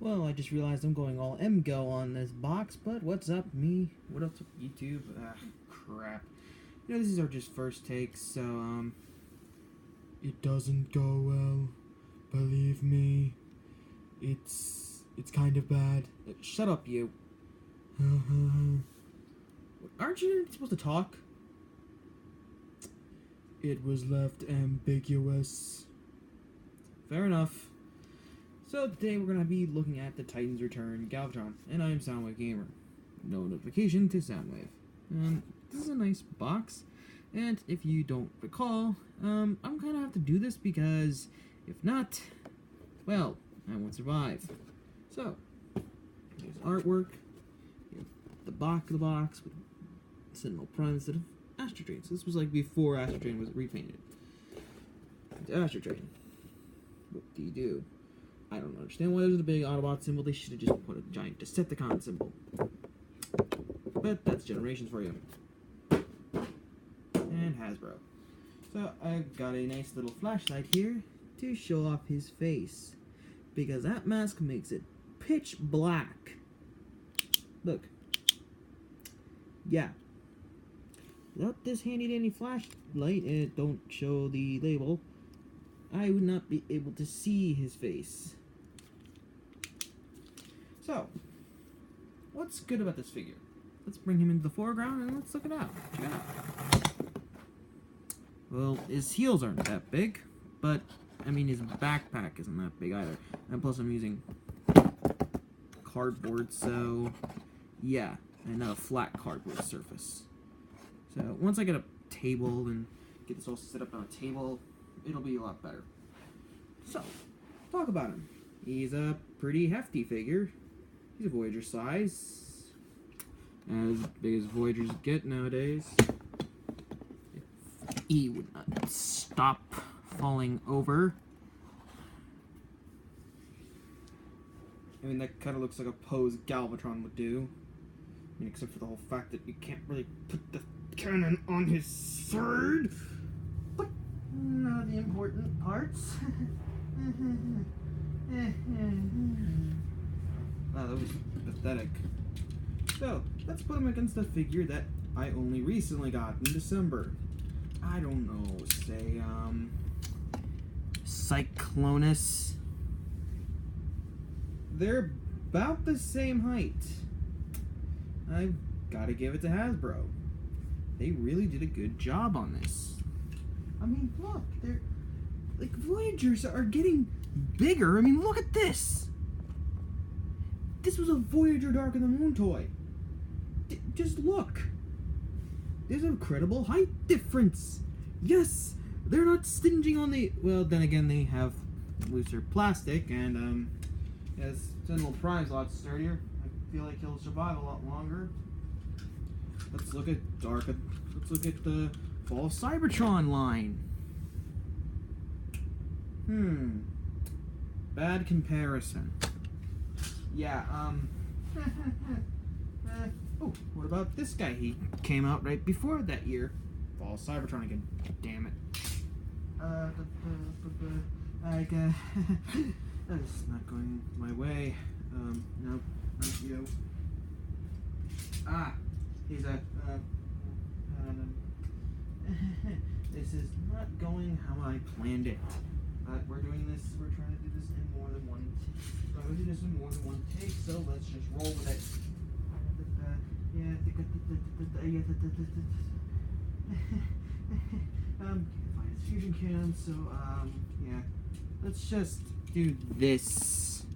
Well, I just realized I'm going all MGO on this box, but what's up, me? What up, YouTube? Ah, crap. You know, these are just first takes, so, it doesn't go well. Believe me. It's kind of bad. Shut up, you. Aren't you supposed to talk? It was left ambiguous. Fair enough. So today we're going to be looking at the Titans Return Galvatron, and I am Soundwave Gamer. No notification to Soundwave. This is a nice box, and if you don't recall, I'm going to have to do this because if not, well, I won't survive. So, there's artwork, the back of the box with Sentinel Prime instead of Astro Train. So this was like before Astro Train was repainted. Astro Train. What do you do? I don't understand why there's a big Autobot symbol. They should have just put a giant Decepticon symbol. But that's Generations for you. And Hasbro. So I've got a nice little flashlight here to show off his face, because that mask makes it pitch black. Look. Yeah. Without this handy dandy flashlight, and it don't show the label, I would not be able to see his face. So, what's good about this figure? Let's bring him into the foreground and let's look it out. Check it out. Well, his heels aren't that big, but, I mean, his backpack isn't that big either. And plus I'm using cardboard, so, yeah, and not a flat cardboard surface. So, once I get a table and get this all set up on a table, it'll be a lot better. So, talk about him. He's a pretty hefty figure. He's a Voyager size. As big as Voyagers get nowadays. If he would not stop falling over. I mean, that kind of looks like a pose Galvatron would do. I mean, except for the whole fact that you can't really put the cannon on his sword. But none of the important parts. Wow, that was pathetic. So, let's put him against a figure that I only recently got in December. I don't know, say, Cyclonus. They're about the same height. I've gotta give it to Hasbro. They really did a good job on this. I mean, look, they're... like, Voyagers are getting bigger. I mean, look at this. This was a Voyager Dark of the Moon toy. Just look. There's an incredible height difference. Yes, they're not stinging on the... well, then again, they have looser plastic, and, yes, Sentinel Prime's a lot sturdier. I feel like he'll survive a lot longer. Let's look at let's look at the Fall of Cybertron line. Bad comparison. Yeah, oh, what about this guy? He came out right before that year. Fall of Cybertron again. Damn it. That's not going my way. Nope, not you. He's a, this is not going how I planned it. We're trying to do this in more than one take, so let's just roll with it. Can't find his fusion cannon, so, yeah. Let's just do this.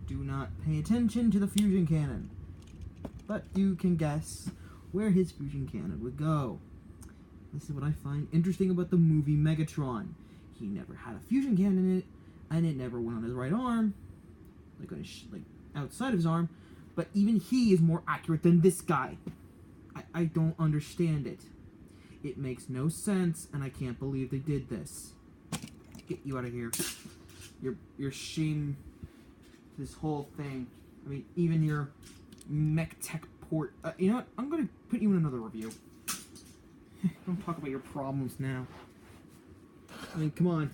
Do not pay attention to the fusion cannon. But you can guess where his fusion cannon would go. This is what I find interesting about the movie Megatron. He never had a fusion cannon in it, and it never went on his right arm, like on his, like outside of his arm. But even he is more accurate than this guy. I don't understand it. It makes no sense, and I can't believe they did this. Get you out of here. Your shame. This whole thing. I mean, even your mech tech port. You know what? I'm gonna put you in another review. Don't talk about your problems now. I mean, come on.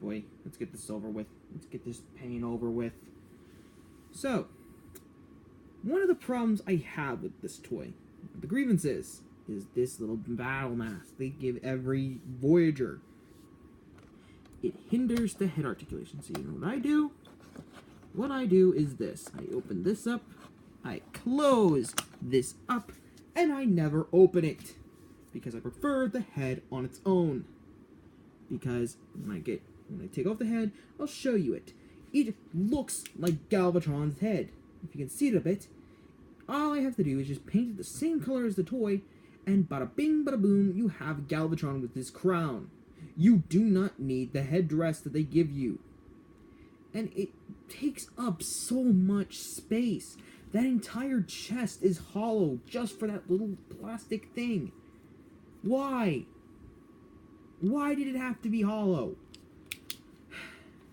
Boy, let's get this over with. Let's get this pain over with. So, one of the problems I have with this toy, the grievance is this little battle mask they give every Voyager. It hinders the head articulation. So you know what I do? What I do is this. I open this up, I close this up, and I never open it. Because I prefer the head on its own. Because when I take off the head, I'll show you it. It looks like Galvatron's head. If you can see it a bit, all I have to do is just paint it the same color as the toy, and bada bing, bada boom, you have Galvatron with this crown. You do not need the headdress that they give you. And it takes up so much space. That entire chest is hollow just for that little plastic thing. Why? Why did it have to be hollow?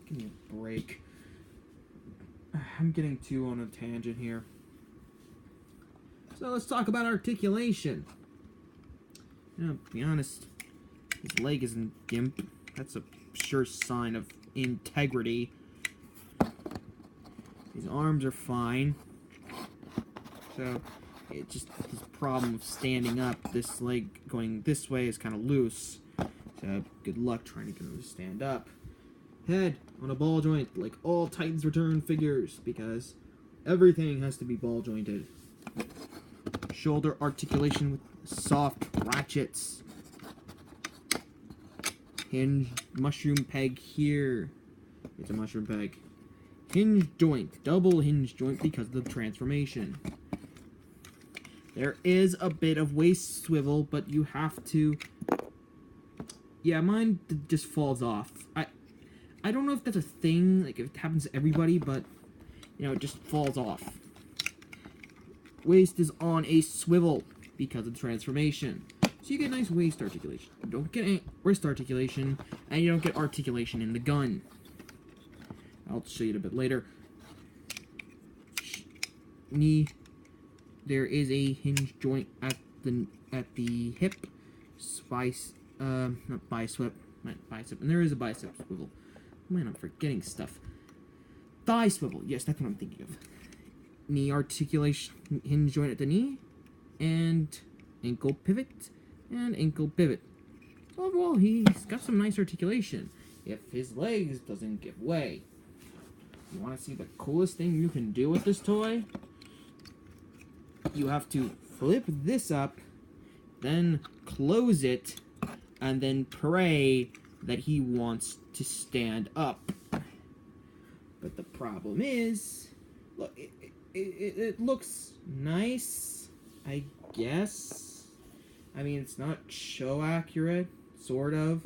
Give me a break. I'm getting too on a tangent here. So let's talk about articulation. You know, to be honest, his leg isn't gimp. That's a sure sign of integrity. His arms are fine. So, it just, his problem of standing up, this leg going this way is kind of loose. So, good luck trying to get him to stand up. Head on a ball joint, like all Titans Return figures, because everything has to be ball jointed. Shoulder articulation with soft ratchets. Hinge mushroom peg here. It's a mushroom peg. Hinge joint, double hinge joint because of the transformation. There is a bit of waist swivel, but you have to... Yeah, mine just falls off. I don't know if that's a thing, like if it happens to everybody, but, you know, it just falls off. Waist is on a swivel because of transformation. So you get nice waist articulation. You don't get any wrist articulation, and you don't get articulation in the gun. I'll show you it a bit later. Knee. There is a hinge joint at the hip. Not bicep. Bicep. And there is a bicep swivel. Man, I'm forgetting stuff. Thigh swivel. Yes, that's what I'm thinking of. Knee articulation, hinge joint at the knee, and ankle pivot, and ankle pivot. So overall, he's got some nice articulation. If his legs doesn't give way. You want to see the coolest thing you can do with this toy? You have to flip this up, then close it, and then pray that he wants to stand up. But the problem is, look, it looks nice, I guess. I mean, it's not show accurate, sort of.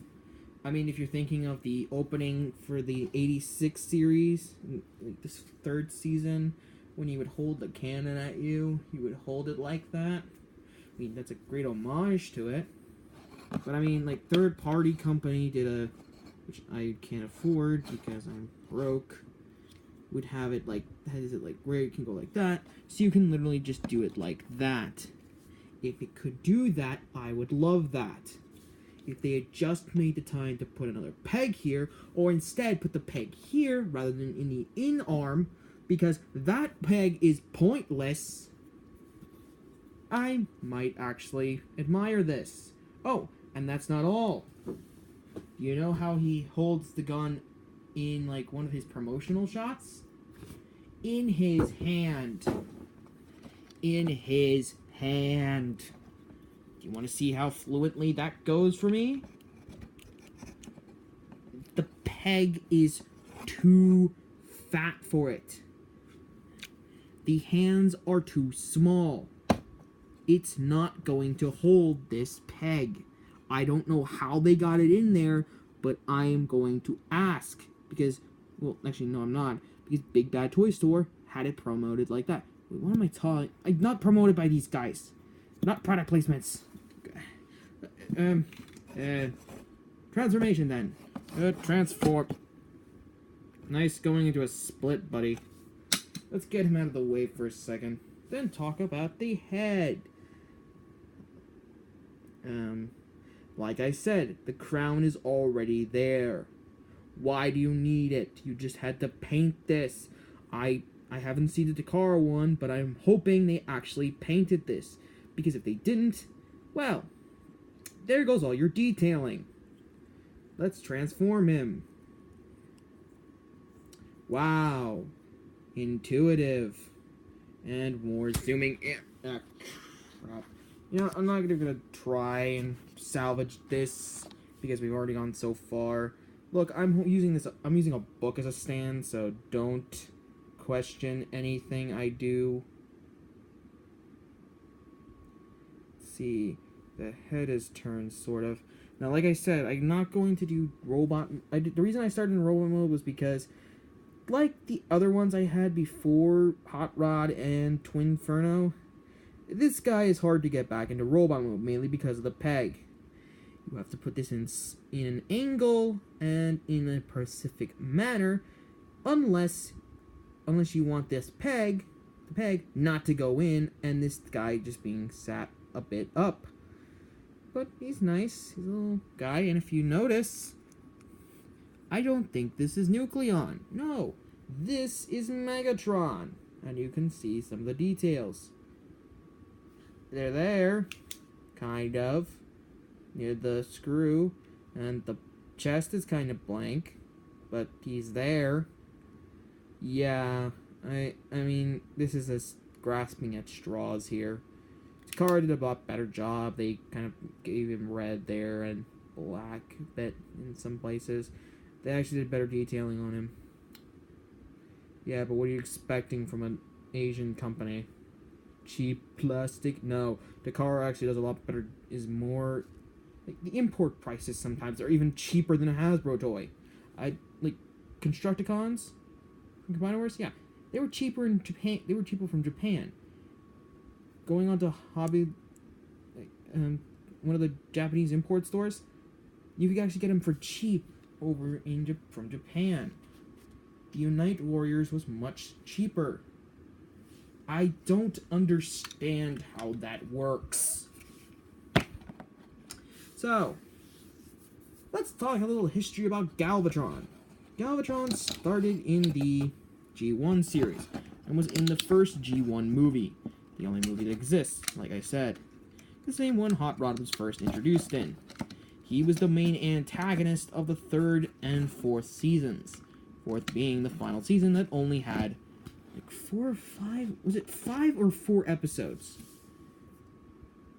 I mean, if you're thinking of the opening for the 86 series, like this third season, when he would hold the cannon at you, he would hold it like that. I mean, that's a great homage to it. But I mean, like, third-party company did a, which I can't afford because I'm broke, would have it like, has it like where it can go like that, so you can literally just do it like that. If it could do that, I would love that. If they had just made the time to put another peg here, or instead put the peg here rather than in the in arm, because that peg is pointless, I might actually admire this. Oh, and that's not all. You know how he holds the gun in, like, one of his promotional shots? In his hand. In his hand. Do you want to see how fluently that goes for me? The peg is too fat for it. The hands are too small. It's not going to hold this peg. I don't know how they got it in there, but I am going to ask. Because, well, actually, no, I'm not. Because Big Bad Toy Store had it promoted like that. Wait, what am I talking? I'm not promoted by these guys. Not product placements. Transformation then. Transform. Nice going into a split, buddy. Let's get him out of the way for a second. Then talk about the head. Like I said, the crown is already there. Why do you need it? You just had to paint this. I haven't seen the Takara one, but I'm hoping they actually painted this. Because if they didn't, well, there goes all your detailing. Let's transform him. Wow. Intuitive. And more zooming in. Ah, crap. You know, I'm not gonna try and salvage this because we've already gone so far. Look, I'm using a book as a stand, so don't question anything I do. Let's see, the head is turned, sort of. Now, like I said, I'm not going to do robot. The reason I started in robot mode was because, like the other ones I had before, Hot Rod and Twinferno, this guy is hard to get back into robot mode, mainly because of the peg. You have to put this in an angle and in a specific manner, unless you want the peg not to go in, and this guy just being sat a bit up. But he's nice. He's a little guy, and if you notice, I don't think this is Nucleon. No, this is Megatron, and you can see some of the details. They're there, kind of, near the screw, and the chest is kind of blank, but he's there. Yeah, I mean, this is us grasping at straws here. Takara did a lot better job. They kind of gave him red there and black a bit in some places. They actually did better detailing on him. Yeah, but what are you expecting from an Asian company? Cheap plastic? No. Takara actually does a lot better, is more... Like, the import prices sometimes are even cheaper than a Hasbro toy. Constructicons from Combiner Wars? Yeah. They were cheaper in Japan. They were cheaper from Japan. Going on to Hobby... one of the Japanese import stores, you could actually get them for cheap over from Japan. The Unite Warriors was much cheaper. I don't understand how that works. So, let's talk a little history about Galvatron. Galvatron started in the G1 series and was in the first G1 movie, the only movie that exists, like I said. The same one Hot Rod was first introduced in. He was the main antagonist of the third and fourth seasons. Fourth being the final season that only had like 4 or 5, was it 5 or 4 episodes?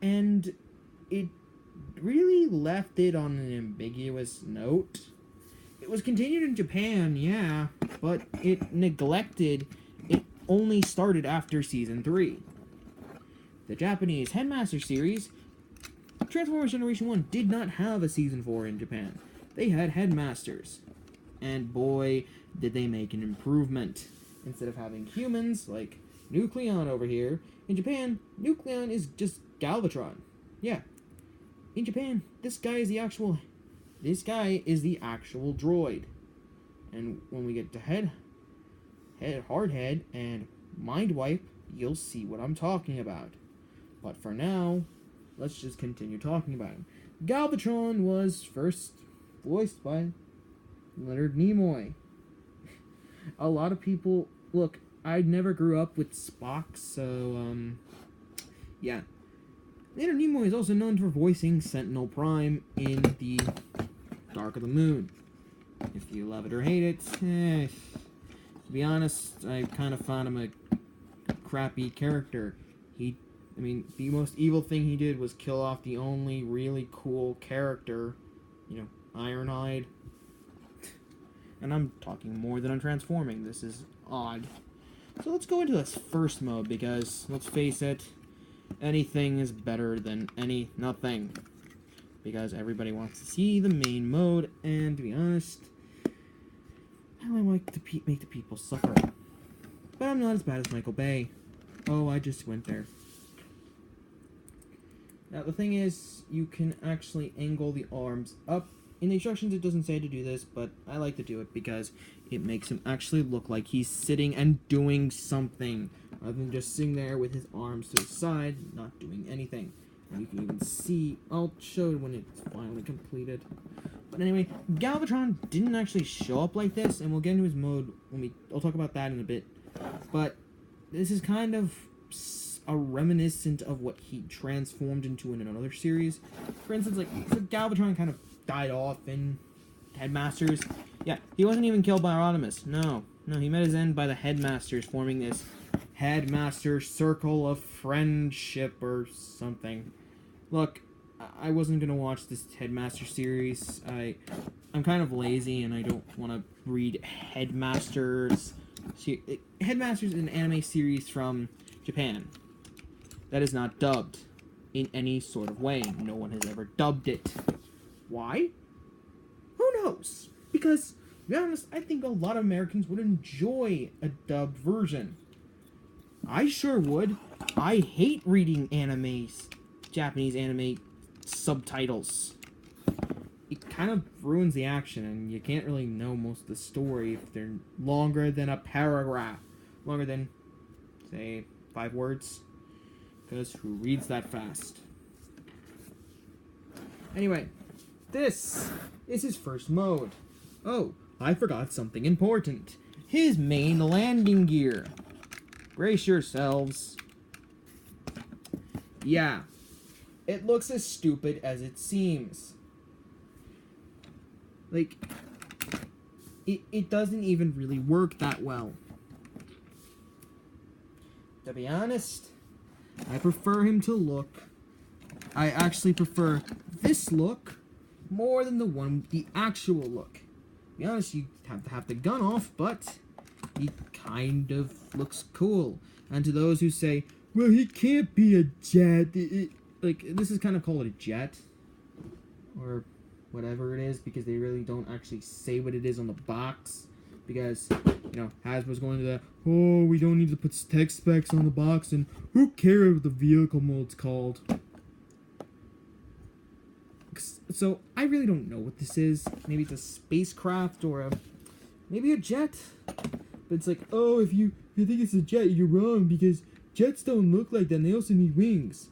And it really left it on an ambiguous note. It was continued in Japan, yeah, but it only started after season 3. The Japanese Headmaster series, Transformers Generation 1 did not have a season 4 in Japan. They had Headmasters. And boy, did they make an improvement. Instead of having humans, like Nucleon over here, in Japan, Nucleon is just Galvatron. Yeah. In Japan, this guy is the actual droid. And when we get to Hardhead, and Mind Wipe, you'll see what I'm talking about. But for now, let's just continue talking about him. Galvatron was first voiced by Leonard Nimoy. A lot of people... Look, I never grew up with Spock, so, yeah. Leonard Nimoy is also known for voicing Sentinel Prime in the Dark of the Moon. If you love it or hate it, to be honest, I kind of found him a crappy character. The most evil thing he did was kill off the only really cool character, Ironhide. And I'm talking more than I'm transforming. This is odd. So let's go into this first mode, because, let's face it, anything is better than nothing. Because everybody wants to see the main mode, and to be honest, I don't like to make the people suffer. But I'm not as bad as Michael Bay. Oh, I just went there. Now, the thing is, you can actually angle the arms up. In the instructions, it doesn't say to do this, but I like to do it because it makes him actually look like he's sitting and doing something, rather than just sitting there with his arms to his side, not doing anything. And you can even see, I'll show it when it's finally completed. But anyway, Galvatron didn't actually show up like this, and we'll get into his mode when I'll talk about that in a bit. But this is kind of a reminiscent of what he transformed into in another series. For instance, like, so Galvatron kind of died off in Headmasters. Yeah, he wasn't even killed by Rodimus. No, he met his end by the Headmasters, forming this Headmaster Circle of Friendship or something. Look, I wasn't gonna watch this Headmaster series. I'm kind of lazy and I don't want to read Headmasters. Headmasters is an anime series from Japan that is not dubbed in any sort of way. No one has ever dubbed it. Why? Who knows? Because, to be honest, I think a lot of Americans would enjoy a dubbed version. I sure would. I hate reading Japanese anime subtitles. It kind of ruins the action, and you can't really know most of the story if they're longer than a paragraph. Longer than, say, 5 words. Because who reads that fast? Anyway, this is his first mode. Oh, I forgot something important. His main landing gear. Brace yourselves. Yeah, it looks as stupid as it seems. Like, it doesn't even really work that well. To be honest, I prefer him to look. I actually prefer this look more than the actual look. To be honest, you have to have the gun off, but he kind of looks cool. And to those who say, well, he can't be a jet, like, this is kind of called a jet, or whatever it is, because they really don't actually say what it is on the box, because, you know, Hasbro's going to the, oh, we don't need to put tech specs on the box, and who cares what the vehicle mode's called? So, I really don't know what this is. Maybe it's a spacecraft, or maybe a jet? But it's like, oh, if you think it's a jet, you're wrong, because jets don't look like that, and they also need wings.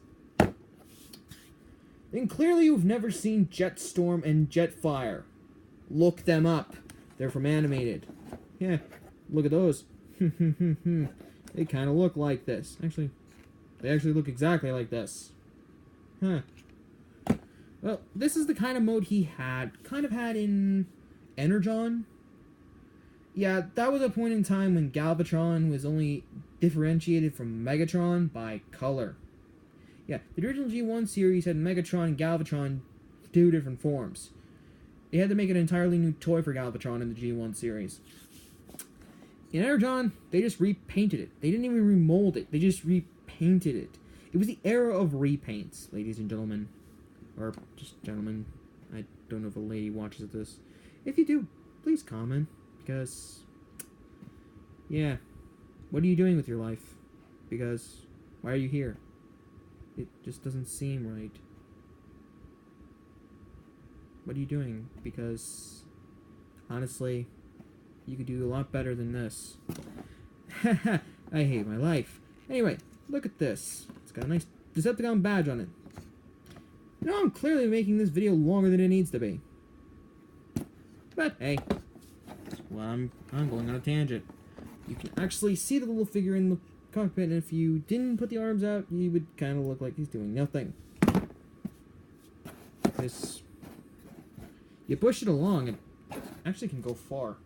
Then clearly you've never seen Jetstorm and Jetfire. Look them up. They're from Animated. Yeah, look at those. They kind of look like this. Actually, they actually look exactly like this. Huh. Well, this is the kind of mode he kind of had in Energon. Yeah, that was a point in time when Galvatron was only differentiated from Megatron by color. Yeah, the original G1 series had Megatron and Galvatron 2 different forms. They had to make an entirely new toy for Galvatron in the G1 series. In Energon, they just repainted it. They didn't even remold it. They just repainted it. It was the era of repaints, ladies and gentlemen. Or just gentlemen. I don't know if a lady watches this. If you do, please comment. Because, yeah. What are you doing with your life? Because, why are you here? It just doesn't seem right. What are you doing? Because, honestly, you could do a lot better than this. I hate my life. Anyway, look at this. It's got a nice Decepticon badge on it. You know, I'm clearly making this video longer than it needs to be. But, hey. Well, I'm going on a tangent. You can actually see the little figure in the cockpit, and if you didn't put the arms out, he would kind of look like he's doing nothing. This, you push it along, it actually can go far.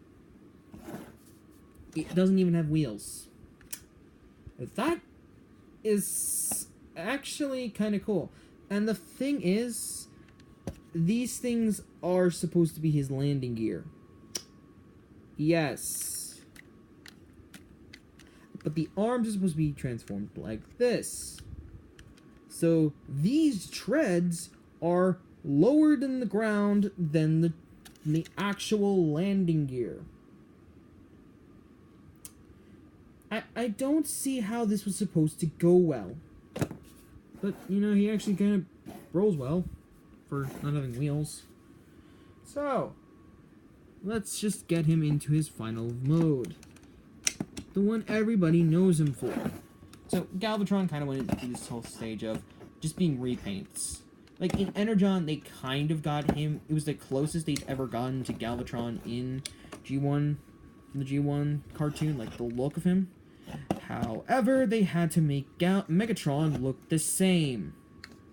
It doesn't even have wheels. That is actually kind of cool. And the thing is, these things are supposed to be his landing gear. Yes. But the arms are supposed to be transformed like this. So these treads are lower than the ground than the actual landing gear. I don't see how this was supposed to go well. But, you know, he actually kind of rolls well for not having wheels. So, let's just get him into his final mode. The one everybody knows him for. So, Galvatron kind of went into this whole stage of just being repaints. Like, in Energon, they kind of got him. It was the closest they'd ever gotten to Galvatron in G1, the G1 cartoon, like, the look of him. However, they had to make Megatron look the same.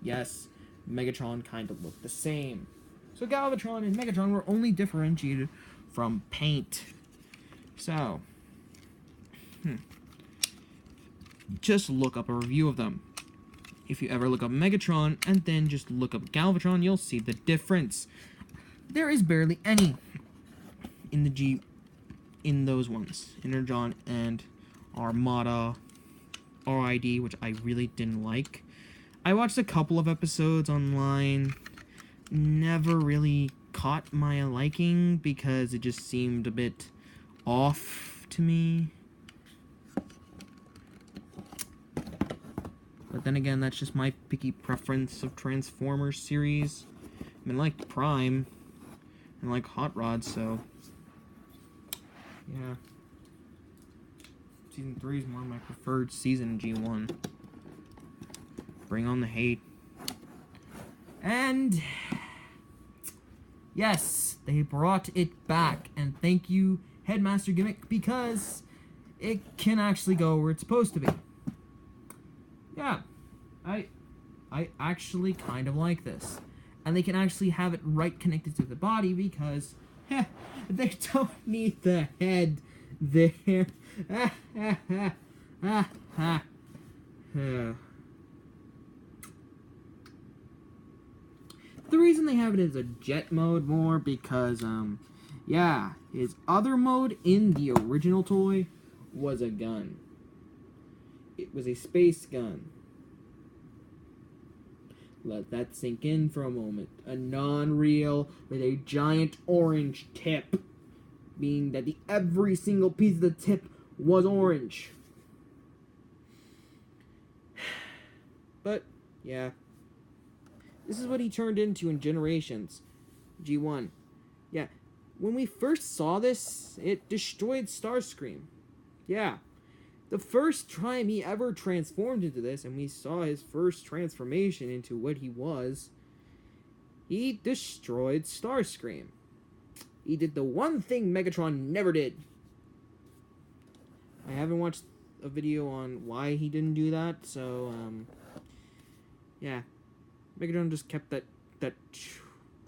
Yes, Megatron kind of looked the same. So Galvatron and Megatron were only differentiated from paint. So, just look up a review of them. If you ever look up Megatron and then just look up Galvatron, you'll see the difference. There is barely any in those ones. Energon and Armada, RID, which I really didn't like. I watched a couple of episodes online. Never really caught my liking because it just seemed a bit off to me. But then again, that's just my picky preference of Transformers series. I mean, I like Prime and I like Hot Rod, so yeah. Season 3 is one of my preferred season in G1. Bring on the hate. And yes, they brought it back. And thank you, Headmaster Gimmick, because it can actually go where it's supposed to be. Yeah, I actually kind of like this. And they can actually have it right connected to the body because they don't need the head there. The reason they have it as a jet mode more because, yeah, his other mode in the original toy was a gun. It was a space gun. Let that sink in for a moment. A non-real with a giant orange tip. Meaning that every single piece of the tip was orange. But, yeah. This is what he turned into in Generations. G1. Yeah. When we first saw this, it destroyed Starscream. Yeah. The first time he ever transformed into this, and we saw his first transformation into what he was, he destroyed Starscream. He did the one thing Megatron never did. I haven't watched a video on why he didn't do that, so, yeah. Megatron just kept that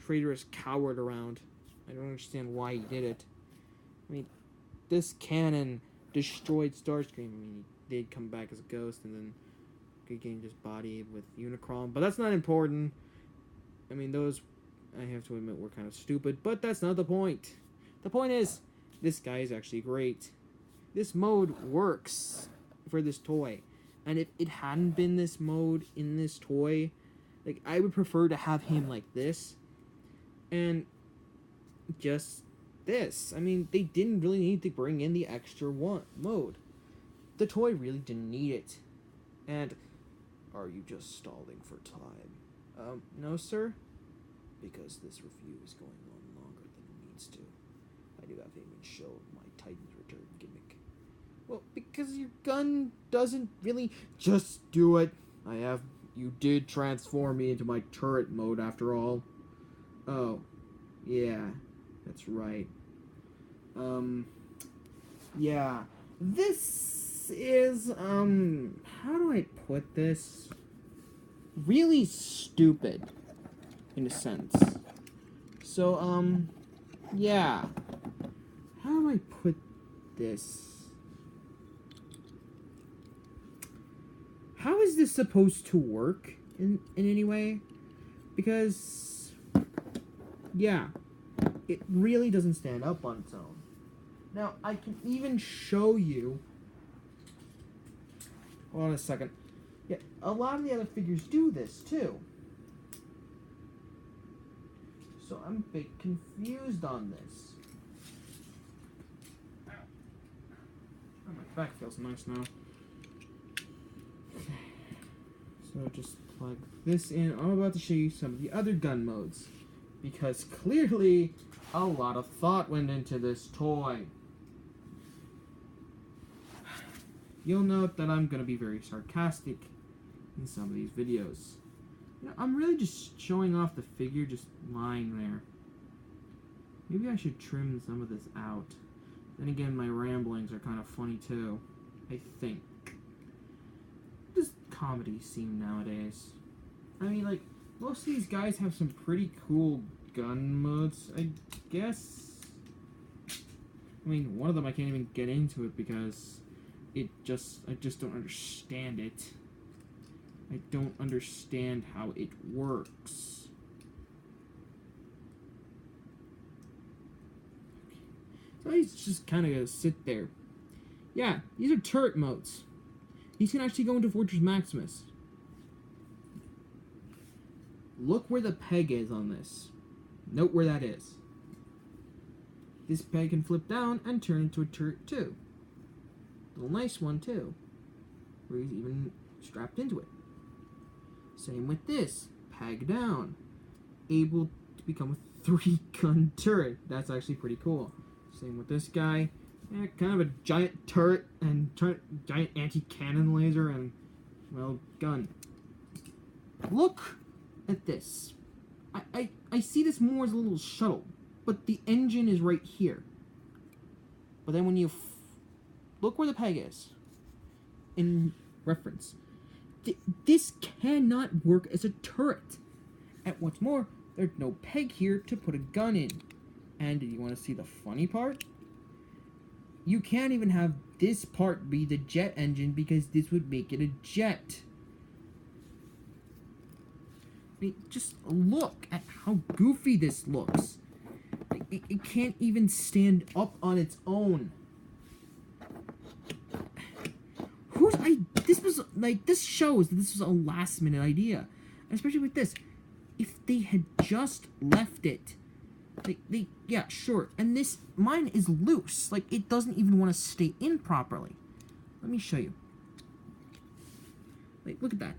traitorous coward around. I don't understand why he did it. I mean, this cannon destroyed Starscream. I mean, they'd come back as a ghost and then regain his body with Unicron. But that's not important. I mean, those, I have to admit, were kind of stupid. But that's not the point. The point is, this guy is actually great. This mode works for this toy. And if it hadn't been this mode in this toy, like, I would prefer to have him like this. And just this. I mean, they didn't really need to bring in the extra one mode. The toy really didn't need it. And are you just stalling for time? No, sir. Because this review is going on longer than it needs to. I do have to even show my Titan's Return gimmick. Well, because your gun doesn't really just do it. You did transform me into my turret mode after all. Oh, yeah, that's right. Yeah, this is, how do I put this? Really stupid, in a sense. So, yeah. How do I put this? How is this supposed to work in any way? Because, yeah, it really doesn't stand up on its own. Now, I can even show you... Hold on a second. Yeah, a lot of the other figures do this, too. So I'm a bit confused on this. Oh, my back feels nice now. So just plug this in. I'm about to show you some of the other gun modes. Because clearly, a lot of thought went into this toy. You'll note that I'm going to be very sarcastic in some of these videos. You know, I'm really just showing off the figure just lying there. Maybe I should trim some of this out. Then again, my ramblings are kind of funny too. I think. What does comedy seem nowadays? I mean, like, most of these guys have some pretty cool gun modes, I guess. I mean, one of them I can't even get into it because I just don't understand it. I don't understand how it works. So he's just kind of gonna sit there. Yeah, these are turret modes. These can actually go into Fortress Maximus. Look where the peg is on this. Note where that is. This peg can flip down and turn into a turret too. A little nice one too. Where he's even strapped into it. Same with this. Peg down. Able to become a 3-gun turret. That's actually pretty cool. Same with this guy. Yeah, kind of a giant turret and giant anti-cannon laser and, well, gun. Look at this. I see this more as a little shuttle, but the engine is right here. But then when you look where the peg is, in reference, this cannot work as a turret. And what's more, there's no peg here to put a gun in. And you want to see the funny part? You can't even have this part be the jet engine because this would make it a jet. I mean, just look at how goofy this looks. It can't even stand up on its own. This shows that this was a last minute idea. Especially with this. If they had just left it, yeah, sure. And mine is loose. Like, it doesn't even want to stay in properly. Let me show you. Like, look at that.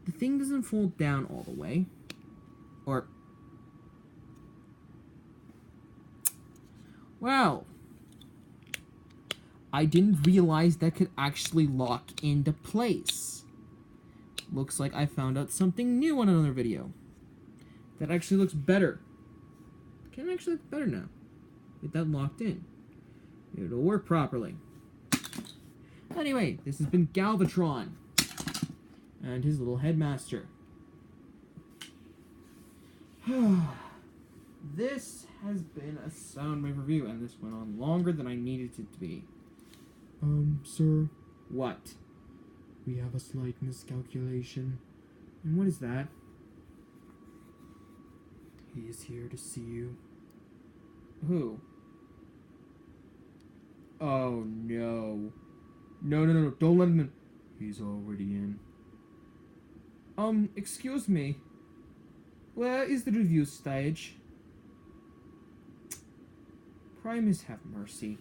The thing doesn't fold down all the way. Or, well, I didn't realize that could actually lock into place. Looks like I found out something new on another video. That actually looks better. Can actually look better now. Get that locked in. It'll work properly. Anyway, this has been Galvatron. And his little headmaster. This has been a Soundwave review, and this went on longer than I needed it to be. Sir. What? We have a slight miscalculation. And what is that? He is here to see you. Who? Oh, no. No. Don't let him in. He's already in. Excuse me. Where is the review stage? Primus have mercy.